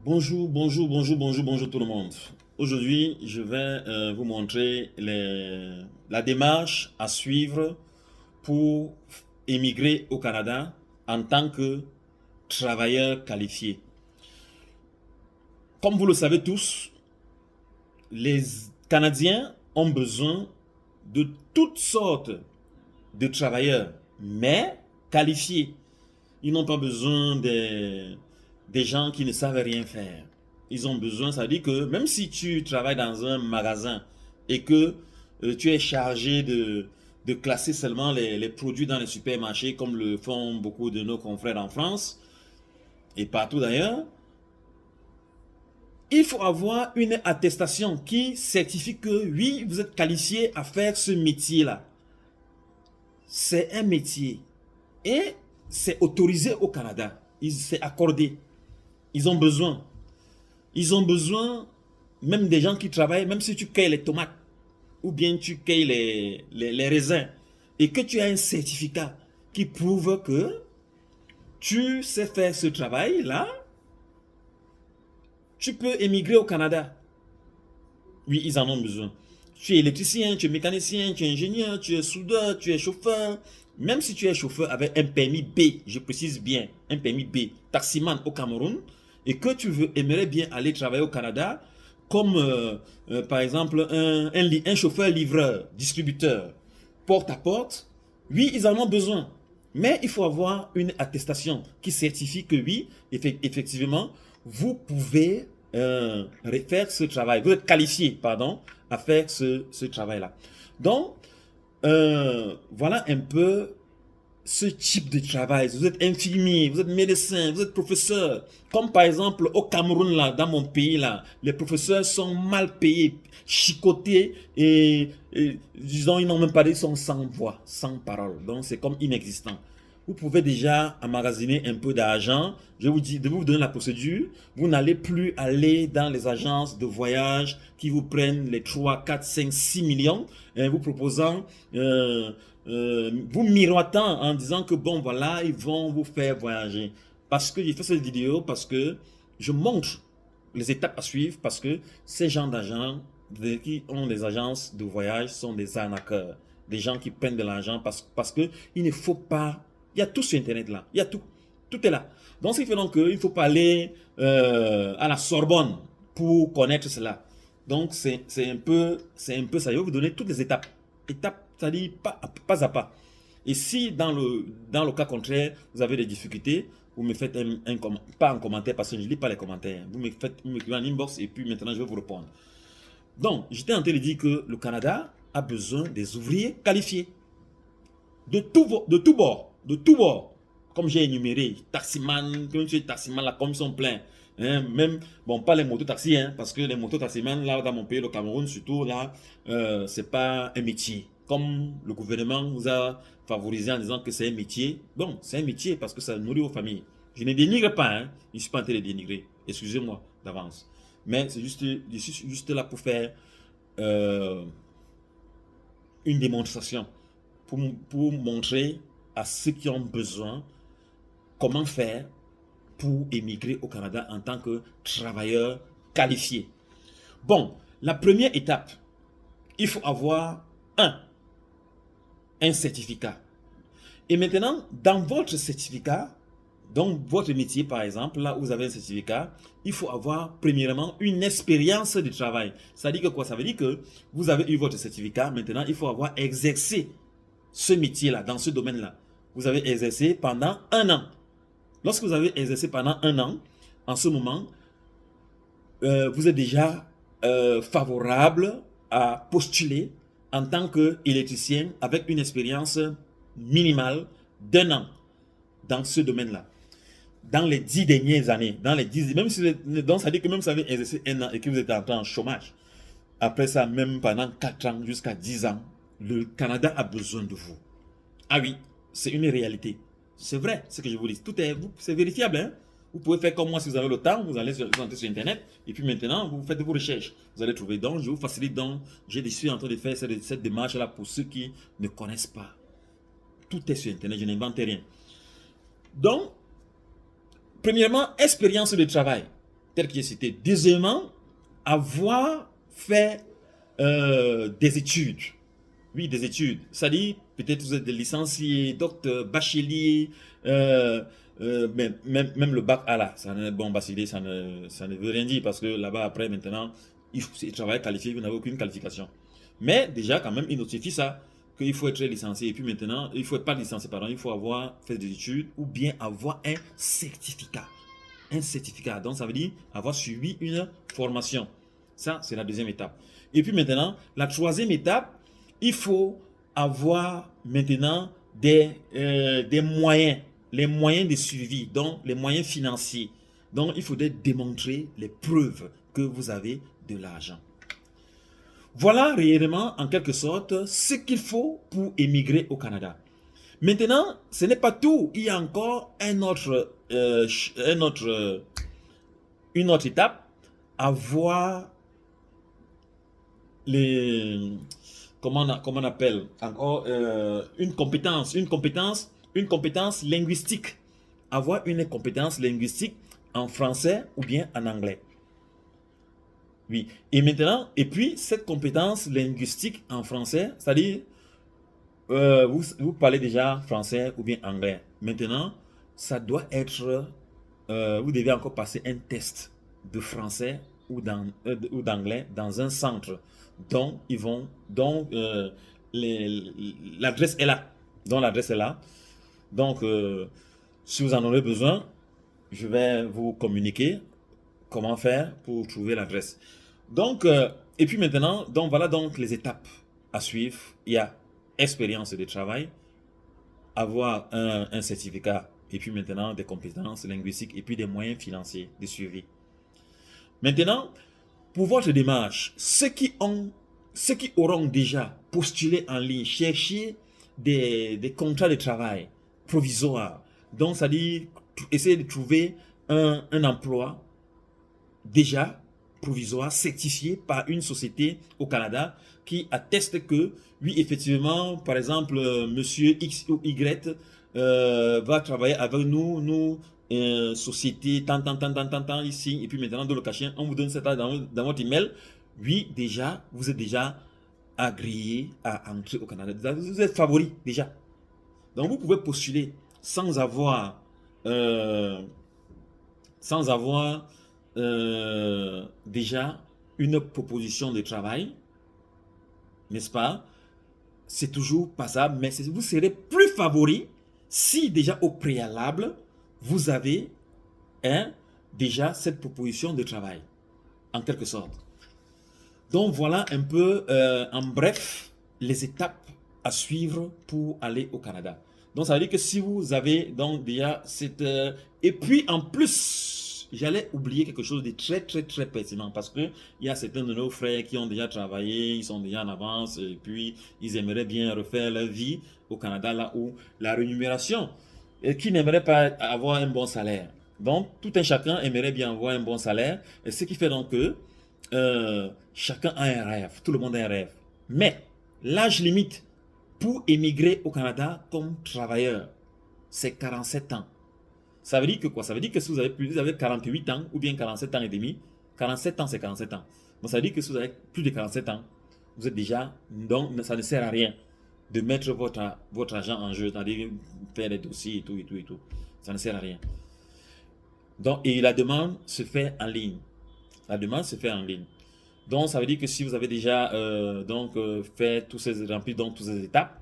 Bonjour tout le monde. Aujourd'hui, je vais vous montrer la démarche à suivre pour émigrer au Canada en tant que travailleur qualifié. Comme vous le savez tous, les Canadiens ont besoin de toutes sortes de travailleurs, mais qualifiés. Ils n'ont pas besoin des gens qui ne savent rien faire. Ils ont besoin, ça veut dire que même si tu travailles dans un magasin et que tu es chargé de classer seulement les produits dans les supermarchés, comme le font beaucoup de nos confrères en France et partout d'ailleurs, il faut avoir une attestation qui certifie que oui, vous êtes qualifié à faire ce métier-là. C'est un métier et c'est autorisé au Canada. C'est accordé. Ils ont besoin. Ils ont besoin même des gens qui travaillent, même si tu cueilles les tomates ou bien tu cueilles les raisins et que tu as un certificat qui prouve que tu sais faire ce travail-là, tu peux émigrer au Canada. Oui, ils en ont besoin. Tu es électricien, tu es mécanicien, tu es ingénieur, tu es soudeur, tu es chauffeur. Même si tu es chauffeur avec un permis B, je précise bien, un permis B, taximan au Cameroun, et que aimerais bien aller travailler au Canada, comme par exemple un chauffeur livreur, distributeur, porte à porte, oui, ils en ont besoin. Mais il faut avoir une attestation qui certifie que oui, effectivement, vous pouvez faire ce travail. Vous êtes qualifié, pardon, à faire ce travail-là. Donc, voilà un peu ce type de travail. Vous êtes infirmier, vous êtes médecin, vous êtes professeur. Comme par exemple au Cameroun, là, dans mon pays, là, les professeurs sont mal payés, chicotés et disons, ils n'ont même pas dit, ils sont sans voix, sans parole. Donc c'est comme inexistant. Vous pouvez déjà emmagasiner un peu d'argent. Je vous dis, de vous donner la procédure. Vous n'allez plus aller dans les agences de voyage qui vous prennent les 3, 4, 5, 6 millions, vous proposant vous miroitant en disant que bon voilà, ils vont vous faire voyager. Parce que j'ai fait cette vidéo, parce que je montre les étapes à suivre, parce que ces gens d'agents qui ont des agences de voyage sont des arnaqueurs, des gens qui prennent de l'argent parce que il ne faut pas, il y a tout sur internet là, il y a tout, tout est là. Donc ce qui fait donc qu'il ne faut pas aller à la Sorbonne pour connaître cela. Donc c'est un peu ça. Je vais vous donner toutes les étapes. Étape, c'est-à-dire pas à pas. Et si dans le cas contraire, vous avez des difficultés, vous me faites pas un commentaire parce que je ne lis pas les commentaires. Vous m'écrivez en inbox et puis maintenant je vais vous répondre. Donc, j'étais en train de dire que le Canada a besoin des ouvriers qualifiés. De tout bord. Comme j'ai énuméré, taximan, comme tu es taximan là, comme ils sont pleins. Hein, même, bon, pas les motos-taxis, hein, parce que les motos-taximans, là, dans mon pays, le Cameroun, surtout, là, c'est pas un métier. Comme le gouvernement vous a favorisé en disant que c'est un métier. Bon, c'est un métier parce que ça nourrit aux familles. Je ne dénigre pas, hein, je ne suis pas en train de dénigrer. Excusez-moi d'avance. Mais c'est juste, je suis juste là pour faire euh, une démonstration pour montrer à ceux qui ont besoin comment faire pour émigrer au Canada en tant que travailleur qualifié. Bon, la première étape, il faut avoir un certificat. Et maintenant, dans votre certificat, donc votre métier par exemple, là où vous avez un certificat, il faut avoir premièrement une expérience de travail. Ça veut dire que quoi? Ça veut dire que vous avez eu votre certificat, maintenant il faut avoir exercé ce métier-là, dans ce domaine-là. Vous avez exercé pendant 1 an. Lorsque vous avez exercé pendant 1 an, en ce moment, vous êtes déjà favorable à postuler en tant qu'électricien avec une expérience minimale d'1 an dans ce domaine-là. Dans les 10 dernières années, dans les 10, même si, donc ça veut dire que même si vous avez exercé 1 an et que vous êtes en chômage, après ça, même pendant 4 ans jusqu'à 10 ans, le Canada a besoin de vous. Ah oui, c'est une réalité. C'est vrai, ce que je vous dis. C'est vérifiable. Hein? Vous pouvez faire comme moi si vous avez le temps, vous allez sur Internet, et puis maintenant, vous faites vos recherches. Vous allez trouver. Donc, je vous facilite. Donc, je suis en train de faire cette démarche-là pour ceux qui ne connaissent pas. Tout est sur Internet, je n'invente rien. Donc, premièrement, expérience de travail. tel qu'il est cité. Deuxièmement, avoir fait des études. Oui, des études. C'est-à-dire, peut-être vous êtes licencié, docteur, bachelier, même le bac A là, bon, bachelier, ça ne veut rien dire parce que là-bas, après, maintenant, il faut travailler qualifié, vous n'avez aucune qualification. Mais déjà, quand même, il notifie ça, qu'il faut être licencié. Et puis maintenant, il faut être pas licencié, pardon, il faut avoir fait des études ou bien avoir un certificat. Un certificat. Donc, ça veut dire avoir suivi une formation. Ça, c'est la deuxième étape. Et puis maintenant, la troisième étape, il faut avoir maintenant des moyens, les moyens de suivi, donc les moyens financiers. Donc, il faudrait démontrer les preuves que vous avez de l'argent. Voilà réellement, en quelque sorte, ce qu'il faut pour émigrer au Canada. Maintenant, ce n'est pas tout. Il y a encore une autre étape, avoir les, comment on appelle encore une compétence linguistique. Avoir une compétence linguistique en français ou bien en anglais. Oui. Et maintenant, et puis cette compétence linguistique en français, c'est-à-dire vous parlez déjà français ou bien anglais. Maintenant, ça doit être, vous devez encore passer un test de français ou d'anglais dans un centre dont l'adresse est là. Donc, si vous en aurez besoin, je vais vous communiquer comment faire pour trouver l'adresse. Donc, et puis maintenant, donc voilà donc les étapes à suivre. Il y a expérience de travail, avoir un certificat, et puis maintenant des compétences linguistiques, et puis des moyens financiers de suivi. Maintenant, pour votre démarche, ceux qui auront déjà postulé en ligne, chercher des contrats de travail provisoires, donc c'est-à-dire essayer de trouver un emploi déjà provisoire certifié par une société au Canada qui atteste que, oui, effectivement, par exemple, monsieur X ou Y va travailler avec nous, société, tant, ici, et puis maintenant, dans le cachet, on vous donne ça dans votre email. Oui, déjà, vous êtes déjà agréé à entrer au Canada. Vous êtes favori, déjà. Donc, vous pouvez postuler sans avoir déjà une proposition de travail, n'est-ce pas? C'est toujours passable, mais vous serez plus favori si déjà au préalable, vous avez déjà cette proposition de travail, en quelque sorte. Donc voilà un peu, en bref, les étapes à suivre pour aller au Canada. Donc ça veut dire que si vous avez donc déjà cette... et puis en plus, j'allais oublier quelque chose de très pertinent parce que il y a certains de nos frères qui ont déjà travaillé, ils sont déjà en avance et puis ils aimeraient bien refaire leur vie au Canada là où la rémunération, et qui n'aimerait pas avoir un bon salaire. Donc tout un chacun aimerait bien avoir un bon salaire, et ce qui fait donc que chacun a un rêve, tout le monde a un rêve. Mais l'âge limite pour émigrer au Canada comme travailleur, c'est 47 ans. Ça veut dire que quoi? Ça veut dire que si vous avez 48 ans ou bien 47 ans et demi, 47 ans c'est 47 ans. Donc ça veut dire que si vous avez plus de 47 ans, vous êtes déjà, donc ça ne sert à rien de mettre votre argent en jeu, c'est-à-dire faire des dossiers et tout. Ça ne sert à rien. Donc, et la demande se fait en ligne. La demande se fait en ligne. Donc, ça veut dire que si vous avez déjà fait rempli donc toutes ces étapes,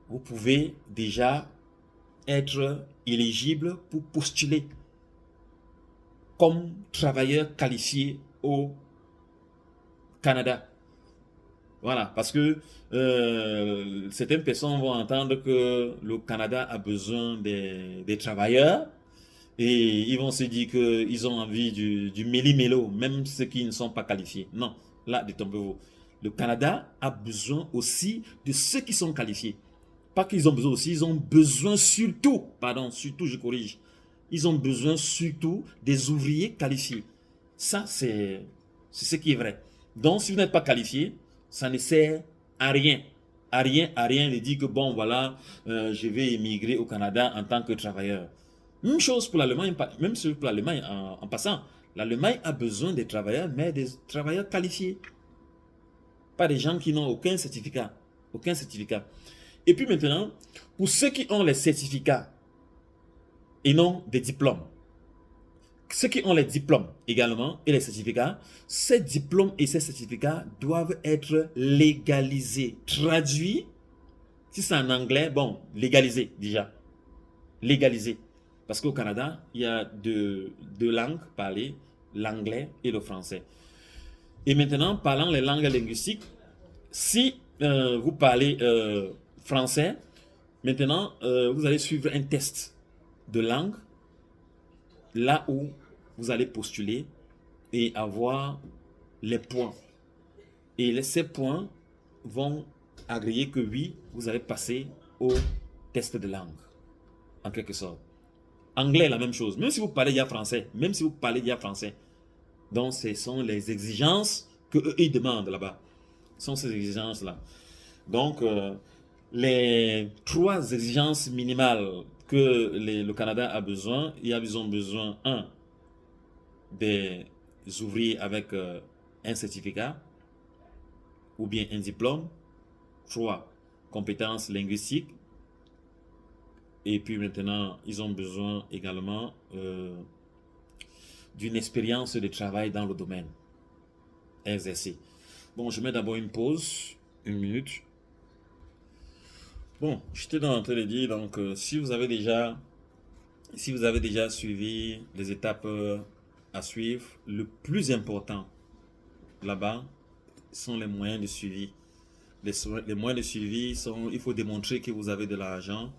vous pouvez déjà être éligible pour postuler comme travailleur qualifié au Canada. Voilà, parce que certaines personnes vont entendre que le Canada a besoin des travailleurs et ils vont se dire qu'ils ont envie du méli-mélo, même ceux qui ne sont pas qualifiés. Non, là, détrompez-vous. Le Canada a besoin aussi de ceux qui sont qualifiés. Pas qu'ils ont besoin aussi, ils ont besoin surtout, je corrige, ils ont besoin surtout des ouvriers qualifiés. Ça, c'est ce qui est vrai. Donc, si vous n'êtes pas qualifié, ça ne sert à rien. À rien de dire que bon, voilà, je vais émigrer au Canada en tant que travailleur. Même chose pour l'Allemagne, même chose pour l'Allemagne en passant. L'Allemagne a besoin des travailleurs, mais des travailleurs qualifiés. Pas des gens qui n'ont aucun certificat. Aucun certificat. Et puis maintenant, pour ceux qui ont les certificats et non des diplômes, ceux qui ont les diplômes également et les certificats, ces diplômes et ces certificats doivent être légalisés, traduits. Si c'est en anglais, bon, légalisés déjà. Légalisés. Parce qu'au Canada, il y a deux langues parlées, l'anglais et le français. Et maintenant, parlant les langues linguistiques, si vous parlez français, maintenant, vous allez suivre un test de langue là où vous allez postuler et avoir les points. Et ces points vont agréer que oui, vous allez passer au test de langue, en quelque sorte. Anglais, la même chose. Même si vous parlez déjà français, même si vous parlez déjà français. Donc, ce sont les exigences que eux, ils demandent là-bas. Ce sont ces exigences-là. Donc, les 3 exigences minimales que le Canada a besoin, ils ont besoin, des ouvriers avec un certificat ou bien un diplôme. 3, compétences linguistiques. Et puis maintenant, ils ont besoin également d'une expérience de travail dans le domaine exercé. Bon, je mets d'abord une pause, 1 minute. Bon, j'étais en train de dire, donc, si vous avez déjà suivi les étapes à suivre, le plus important là-bas sont les moyens de suivi. Les moyens de suivi sont, il faut démontrer que vous avez de l'argent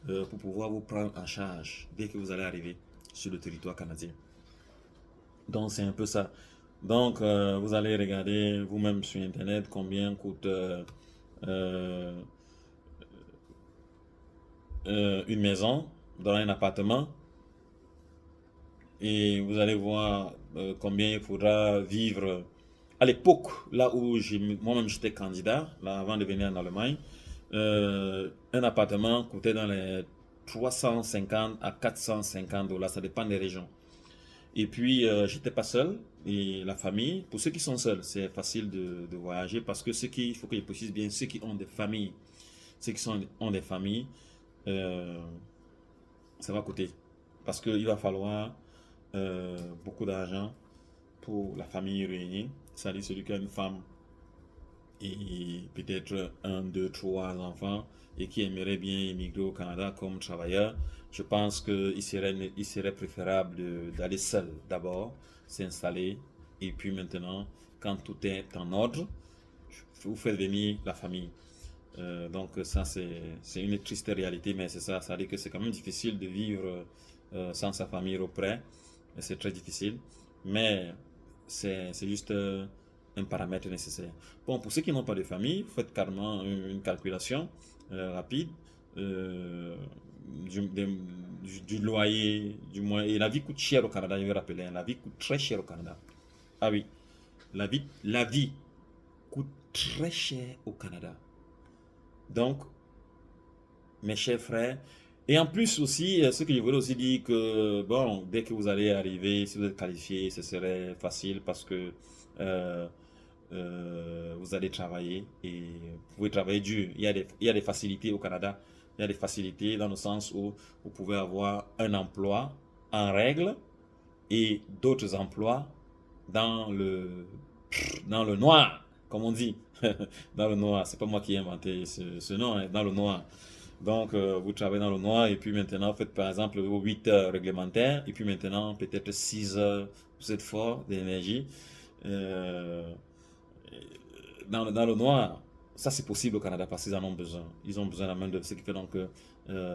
pour pouvoir vous prendre en charge dès que vous allez arriver sur le territoire canadien. Donc c'est un peu ça. Donc vous allez regarder vous-même sur internet combien coûte euh, une maison dans un appartement et vous allez voir combien il faudra vivre. À l'époque, là où moi-même j'étais candidat, là, avant de venir en Allemagne, un appartement coûtait dans les 350 à 450 dollars, ça dépend des régions. Et puis, j'étais pas seul, et la famille, pour ceux qui sont seuls, c'est facile de voyager parce que il faut que je précise bien, ceux qui ont des familles, ceux qui ont des familles, euh, ça va coûter. Parce qu'il va falloir beaucoup d'argent pour la famille réunie, c'est-à-dire celui qui a une femme et peut-être 1, 2, 3 enfants et qui aimerait bien immigrer au Canada comme travailleur, je pense qu'il serait préférable d'aller seul d'abord, s'installer et puis maintenant, quand tout est en ordre, vous faites venir la famille. Donc ça c'est une triste réalité, mais c'est ça, ça veut dire que c'est quand même difficile de vivre sans sa famille auprès, c'est très difficile, mais c'est juste un paramètre nécessaire. Bon, pour ceux qui n'ont pas de famille, vous faites carrément une calculation rapide euh, du loyer, du moins, et la vie coûte cher au Canada, je vais rappeler, hein, la vie coûte très cher au Canada. Ah oui, la vie coûte très cher au Canada. Donc, mes chers frères. Et en plus aussi, ce que je voulais aussi dire que, bon, dès que vous allez arriver, si vous êtes qualifié, ce serait facile parce que euh, vous allez travailler et vous pouvez travailler dur. Il y a des facilités au Canada. Il y a des facilités dans le sens où vous pouvez avoir un emploi en règle et d'autres emplois dans dans le noir, comme on dit. Dans le noir. C'est pas moi qui ai inventé ce nom, hein, dans le noir. Donc, vous travaillez dans le noir et puis maintenant, vous faites par exemple vos 8 heures réglementaires et puis maintenant, peut-être 6 heures, vous êtes fort d'énergie euh, dans le noir. Ça, c'est possible au Canada parce qu'ils en ont besoin. Ils ont besoin de la main-d'œuvre, ce qui fait donc que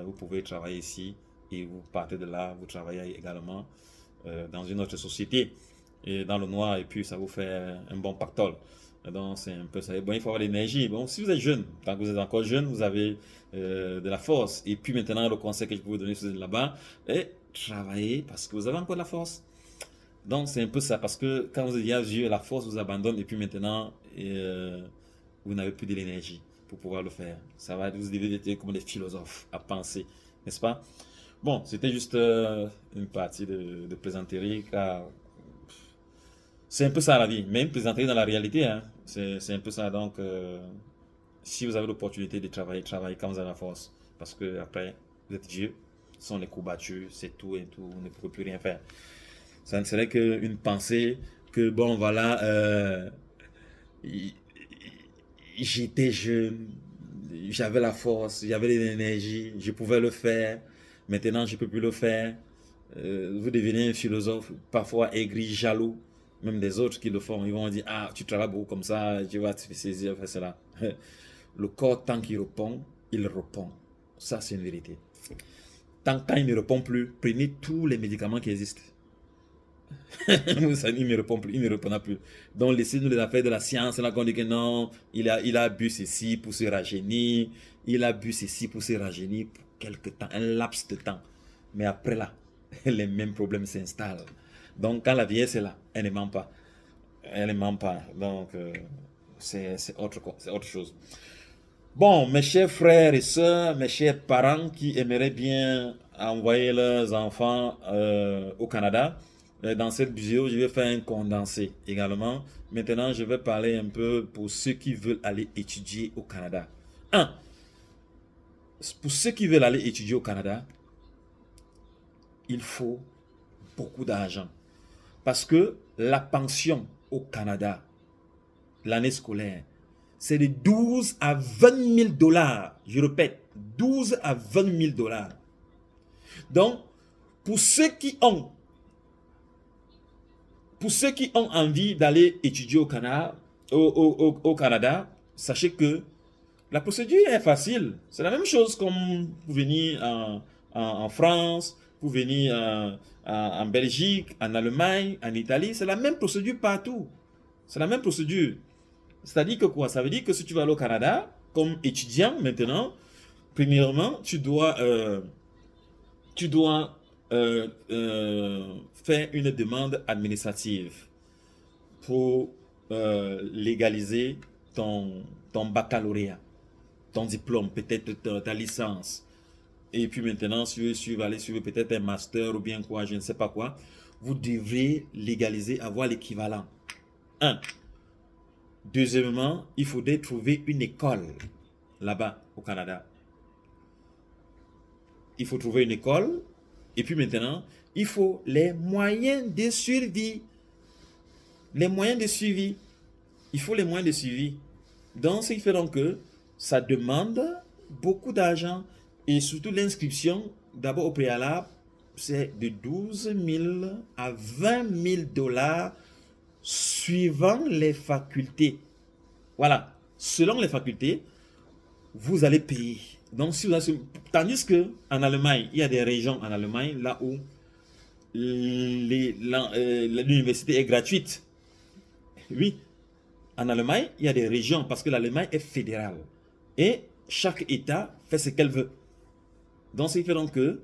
vous pouvez travailler ici et vous partez de là, vous travaillez également dans une autre société et dans le noir et puis ça vous fait un bon pactole. Donc c'est un peu ça. Et bon, il faut avoir l'énergie. Bon, si vous êtes jeune, tant que vous êtes encore jeune, vous avez de la force. Et puis maintenant, le conseil que je peux vous donner si vous êtes là-bas, est travailler parce que vous avez encore de la force. Donc c'est un peu ça, parce que quand vous êtes déjà vieux, la force vous abandonne et puis maintenant, vous n'avez plus de l'énergie pour pouvoir le faire. Ça va, vous devez être comme des philosophes à penser, n'est-ce pas? Bon, c'était juste une partie de plaisanterie, car c'est un peu ça la vie. Mais une plaisanterie dans la réalité, hein. C'est un peu ça. Donc, si vous avez l'opportunité de travailler, travaillez quand vous avez la force. Parce que après, vous êtes Dieu, ce sont les coups battus, c'est tout et tout, vous ne pouvez plus rien faire. Ça ne serait qu'une pensée que, bon, voilà, j'étais jeune, j'avais la force, j'avais l'énergie, je pouvais le faire. Maintenant, je ne peux plus le faire. Vous devenez un philosophe, parfois aigri, jaloux, même des autres qui le font. Ils vont dire, ah, tu travailles beaucoup comme ça, tu vas te faire saisir, faire cela. Le corps, tant qu'il répond, il répond. Ça, c'est une vérité. Quand il ne répond plus, prenez tous les médicaments qui existent. Ça, il ne répond plus, il ne répondra plus. Donc, laissez-nous les affaires de la science, là, qu'on dit que non, il a bu ceci pour se rajeunir, il a bu ceci pour se rajeunir pour quelque temps, un laps de temps. Mais après là, les mêmes problèmes s'installent. Donc, quand la vieillesse est là, elle ne ment pas. Elle ne ment pas. Donc, c'est autre chose. Bon, mes chers frères et sœurs, mes chers parents qui aimeraient bien envoyer leurs enfants au Canada, dans cette vidéo, je vais faire un condensé également. Maintenant, je vais parler un peu pour ceux qui veulent aller étudier au Canada. Un, pour ceux qui veulent aller étudier au Canada, il faut beaucoup d'argent. Parce que la pension au Canada, l'année scolaire, c'est de 12 à 20 000 dollars. Je répète, 12 à 20 000 dollars. Donc, pour ceux qui ont, envie d'aller étudier au Canada, au Canada, sachez que la procédure est facile. C'est la même chose comme pour venir en France, pour venir en Belgique, en Allemagne, en Italie. C'est la même procédure partout. C'est la même procédure. C'est-à-dire que quoi? Ça veut dire que si tu vas aller au Canada, comme étudiant maintenant, premièrement, tu dois faire une demande administrative pour légaliser ton baccalauréat, ton diplôme, peut-être ta licence. Et puis maintenant, si tu vas aller suivre peut-être un master ou bien quoi, je ne sais pas quoi, vous devrez légaliser, avoir l'équivalent. Un. Deuxièmement, il faudrait trouver une école là-bas au Canada. Il faut trouver une école. Et puis maintenant, il faut les moyens de survie. Les moyens de suivi. Il faut les moyens de suivi. Donc, ce qui fait donc que ça demande beaucoup d'argent. Et surtout l'inscription, d'abord au préalable, c'est de 12 000 à 20 000 dollars suivant les facultés. Voilà. Selon les facultés, vous allez payer. Donc, si vous avez, tandis que en Allemagne, il y a des régions en Allemagne là où l'université est gratuite. Oui, en Allemagne, il y a des régions parce que l'Allemagne est fédérale. Et chaque État fait ce qu'elle veut. Donc, ce qui fait donc que,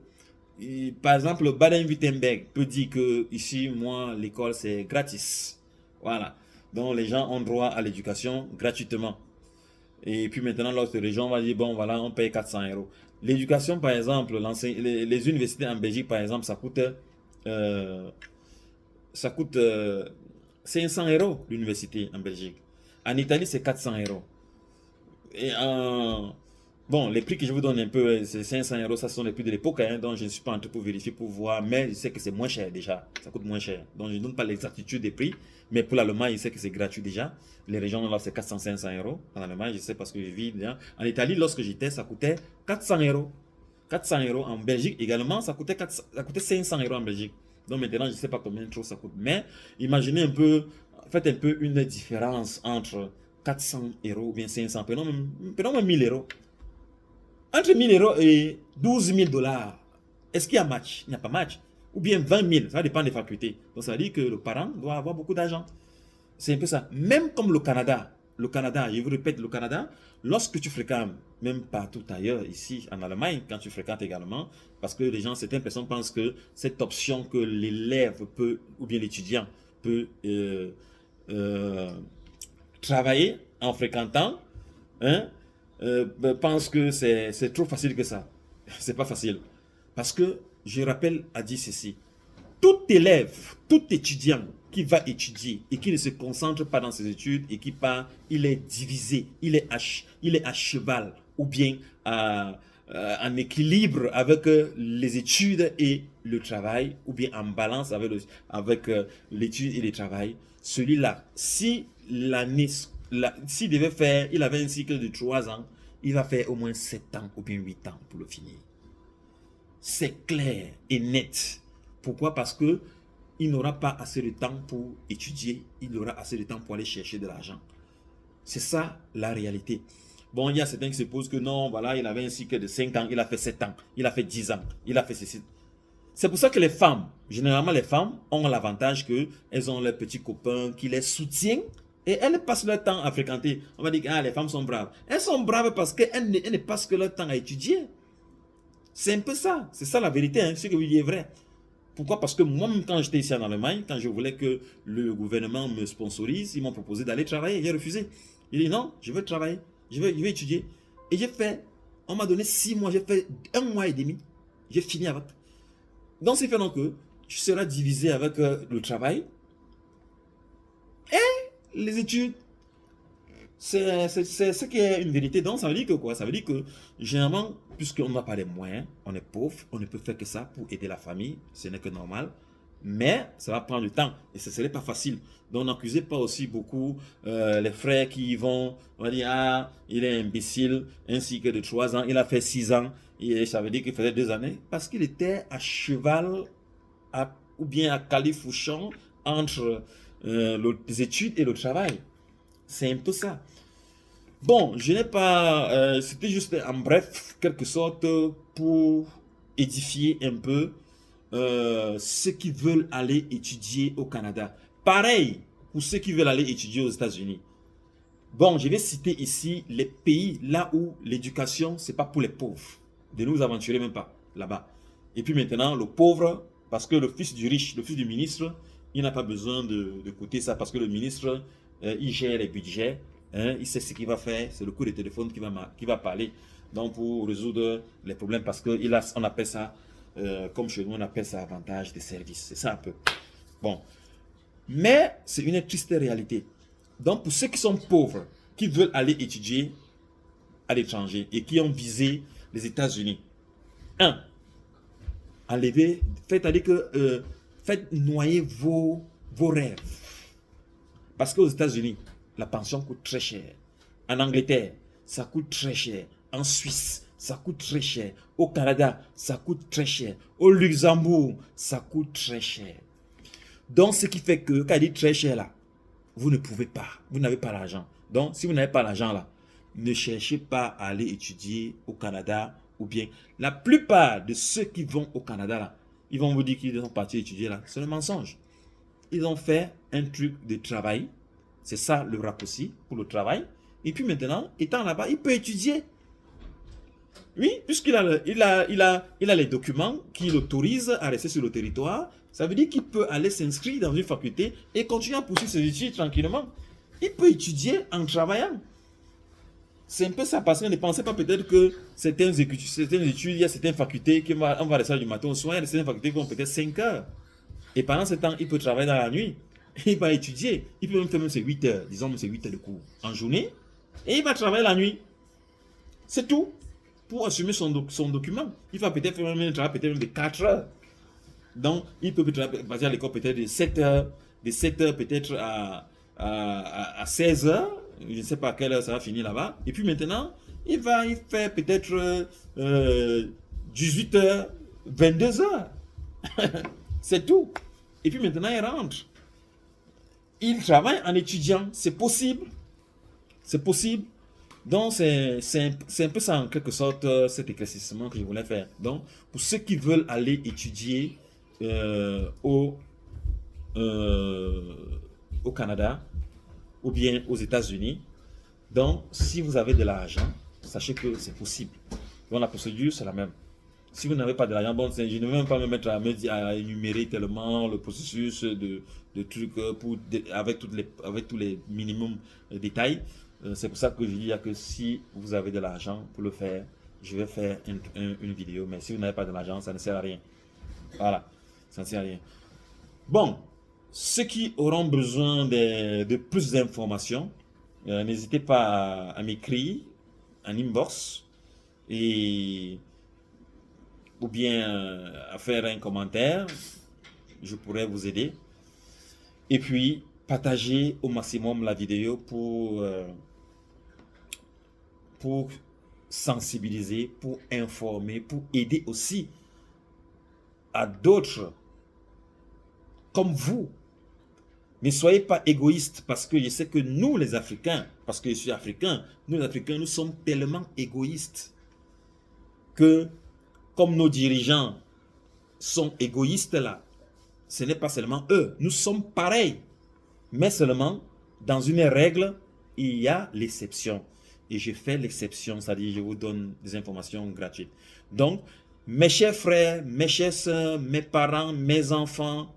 par exemple, Baden-Württemberg peut dire que ici, moi, l'école, c'est gratis. Voilà. Donc, les gens ont droit à l'éducation gratuitement. Et puis maintenant, l'autre région va dire, bon, voilà, on paye 400 euros. L'éducation, par exemple, les universités en Belgique, par exemple, euh, ça coûte 500 euros l'université en Belgique. En Italie, c'est 400 euros. Et bon, les prix que je vous donne un peu, c'est 500 euros, ça ce sont les prix de l'époque, hein, donc je ne suis pas en train pour vérifier, pour voir, mais je sais que c'est moins cher déjà, ça coûte moins cher. Donc je ne donne pas l'exactitude des prix, mais pour l'Allemagne, je sais que c'est gratuit déjà. Les régions là, c'est 400-500 euros. En Allemagne, je sais parce que je vis déjà. En Italie, lorsque j'étais, ça coûtait 400 euros. 400 euros en Belgique également, ça coûtait 500 euros en Belgique. Donc maintenant, je ne sais pas combien trop ça coûte. Mais imaginez un peu, faites un peu une différence entre 400 euros ou bien 500, prenons même 1000 euros. Entre 1000 euros et 12 000 dollars, est-ce qu'il y a match? Il n'y a pas match. Ou bien 20 000, ça dépend des facultés. Donc ça veut dire que le parent doit avoir beaucoup d'argent. C'est un peu ça. Même comme le Canada, je vous répète, le Canada, lorsque tu fréquentes, même partout ailleurs, ici en Allemagne, quand tu fréquentes également, parce que les gens, certaines personnes pensent que cette option que l'élève peut, ou bien l'étudiant peut travailler en fréquentant, hein, pense que c'est trop facile que ça. C'est pas facile. Parce que je rappelle à dire ceci. Tout élève, tout étudiant qui va étudier et qui ne se concentre pas dans ses études et qui part, il est divisé, il est à cheval ou bien en équilibre avec les études et le travail, ou bien en balance avec l'étude et le travail. Celui-là, si s'il devait faire, il avait un cycle de 3 ans, il va faire au moins 7 ans ou bien 8 ans pour le finir. C'est clair et net. Pourquoi? Parce que il n'aura pas assez de temps pour étudier, il aura assez de temps pour aller chercher de l'argent. C'est ça la réalité. Bon, il y a certains qui se posent que non, voilà, il avait un cycle de 5 ans, il a fait 7 ans, il a fait 10 ans, il a fait ceci. C'est pour ça que les femmes, généralement les femmes, ont l'avantage qu'elles ont leurs petits copains qui les soutiennent et elles passent leur temps à fréquenter. On va dire que les femmes sont braves. Elles sont braves parce qu'elles ne passent que leur temps à étudier. C'est un peu ça. C'est ça la vérité, hein, ce que vous dites est vrai. Pourquoi? Parce que moi-même, quand j'étais ici en Allemagne, quand je voulais que le gouvernement me sponsorise, ils m'ont proposé d'aller travailler. J'ai refusé. J'ai dit non, je veux travailler, je vais étudier. Et j'ai fait, on m'a donné 6 mois, j'ai fait 1 mois et demi. J'ai fini avec. Donc, c'est fait donc que tu seras divisé avec le travail et les études. C'est ce qui est une vérité. Donc, ça veut dire que quoi? Ça veut dire que, généralement, puisqu'on n'a pas les moyens, on est pauvre, on ne peut faire que ça pour aider la famille, ce n'est que normal. Mais ça va prendre du temps et ce ne serait pas facile. Donc, n'accusez pas aussi beaucoup les frères qui vont, on va dire, ah, il est imbécile, un cycle de 3 ans, il a fait 6 ans, et ça veut dire qu'il faisait 2 années, parce qu'il était à cheval ou bien à califourchon entre les études et le travail. C'est un peu ça. Bon, je n'ai pas... c'était juste en bref, quelque sorte, pour édifier un peu ceux qui veulent aller étudier au Canada. Pareil pour ceux qui veulent aller étudier aux États-Unis. Bon, je vais citer ici les pays là où l'éducation, c'est pas pour les pauvres. De nous aventurer même pas là-bas. Et puis maintenant, le pauvre, parce que le fils du riche, le fils du ministre, il n'a pas besoin de coûter ça parce que le ministre, il gère les budgets, hein, il sait ce qu'il va faire, c'est le coup de téléphone qui va parler. Donc pour résoudre les problèmes, parce qu'on appelle ça, comme chez nous, on appelle ça avantage de service. C'est ça un peu. Bon. Mais c'est une triste réalité. Donc pour ceux qui sont pauvres, qui veulent aller étudier à l'étranger et qui ont visé les États-Unis, faites noyer vos rêves. Parce qu'aux États-Unis, la pension coûte très cher. En Angleterre, ça coûte très cher. En Suisse, ça coûte très cher. Au Canada, ça coûte très cher. Au Luxembourg, ça coûte très cher. Donc, ce qui fait que, quand il dit très cher là, vous ne pouvez pas. Vous n'avez pas l'argent. Donc, si vous n'avez pas l'argent là, ne cherchez pas à aller étudier au Canada ou bien. La plupart de ceux qui vont au Canada là, ils vont vous dire qu'ils sont partis étudier là. C'est le mensonge. Ils ont fait un truc de travail. C'est ça le raccourci pour le travail. Et puis maintenant, étant là-bas, il peut étudier. Oui, puisqu'il a les documents qui l'autorisent à rester sur le territoire. Ça veut dire qu'il peut aller s'inscrire dans une faculté et continuer à poursuivre ses études tranquillement. Il peut étudier en travaillant. C'est un peu ça, parce qu'on ne pensait pas peut-être que certaines études, il y a certaines facultés on va rester du matin au soir, il y a certaines facultés qui ont peut-être 5 heures. Et pendant ce temps, il peut travailler dans la nuit. Il va étudier. Il peut même faire ses 8 heures, disons même ses 8 heures de cours en journée. Et il va travailler la nuit. C'est tout. Pour assumer son document. Il va peut-être faire un travail peut-être de 4 heures. Donc, il peut travailler à l'école peut-être de 7 heures. De 7 heures peut-être à 16 heures. Je ne sais pas à quelle heure ça va finir là-bas. Et puis maintenant, il fait peut-être 18 heures, 22 heures. C'est tout. Et puis maintenant, il rentre. Il travaille en étudiant. C'est possible. C'est possible. Donc, c'est un peu ça, en quelque sorte, cet éclaircissement que je voulais faire. Donc, pour ceux qui veulent aller étudier au Canada ou bien aux États-Unis, donc, si vous avez de l'argent, sachez que c'est possible. Donc, la procédure, c'est la même. Si vous n'avez pas de l'argent, bon, je ne vais même pas me mettre à énumérer tellement le processus de trucs avec tous les minimums détails. C'est pour ça que je dis que si vous avez de l'argent pour le faire, je vais faire une vidéo. Mais si vous n'avez pas de l'argent, ça ne sert à rien. Voilà, ça ne sert à rien. Bon, ceux qui auront besoin de plus d'informations, n'hésitez pas à m'écrire en inbox et ou bien à faire un commentaire, je pourrais vous aider. Et puis, partagez au maximum la vidéo pour sensibiliser, pour informer, pour aider aussi à d'autres comme vous. Ne soyez pas égoïstes parce que je sais que nous les Africains, parce que je suis africain, nous les Africains, nous sommes tellement égoïstes que comme nos dirigeants sont égoïstes là, ce n'est pas seulement eux, nous sommes pareils. Mais seulement, dans une règle, il y a l'exception. Et je fais l'exception, c'est-à-dire je vous donne des informations gratuites. Donc, mes chers frères, mes chères sœurs, mes parents, mes enfants,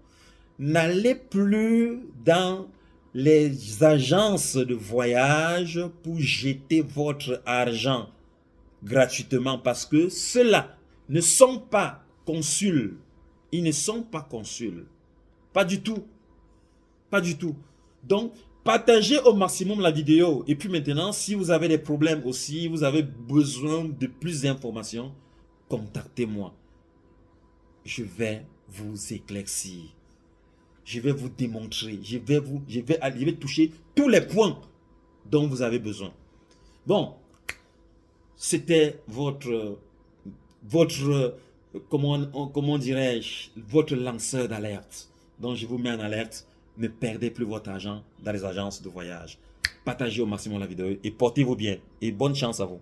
n'allez plus dans les agences de voyage pour jeter votre argent gratuitement parce que ceux-là ne sont pas consuls. Ils ne sont pas consuls. Pas du tout. Pas du tout. Donc, partagez au maximum la vidéo. Et puis maintenant, si vous avez des problèmes aussi, vous avez besoin de plus d'informations, contactez-moi. Je vais vous éclaircir. Je vais vous démontrer. Je vais toucher tous les points dont vous avez besoin. Bon, c'était comment dirais-je, votre lanceur d'alerte. Donc, je vous mets en alerte. Ne perdez plus votre argent dans les agences de voyage. Partagez au maximum la vidéo et portez-vous bien. Et bonne chance à vous.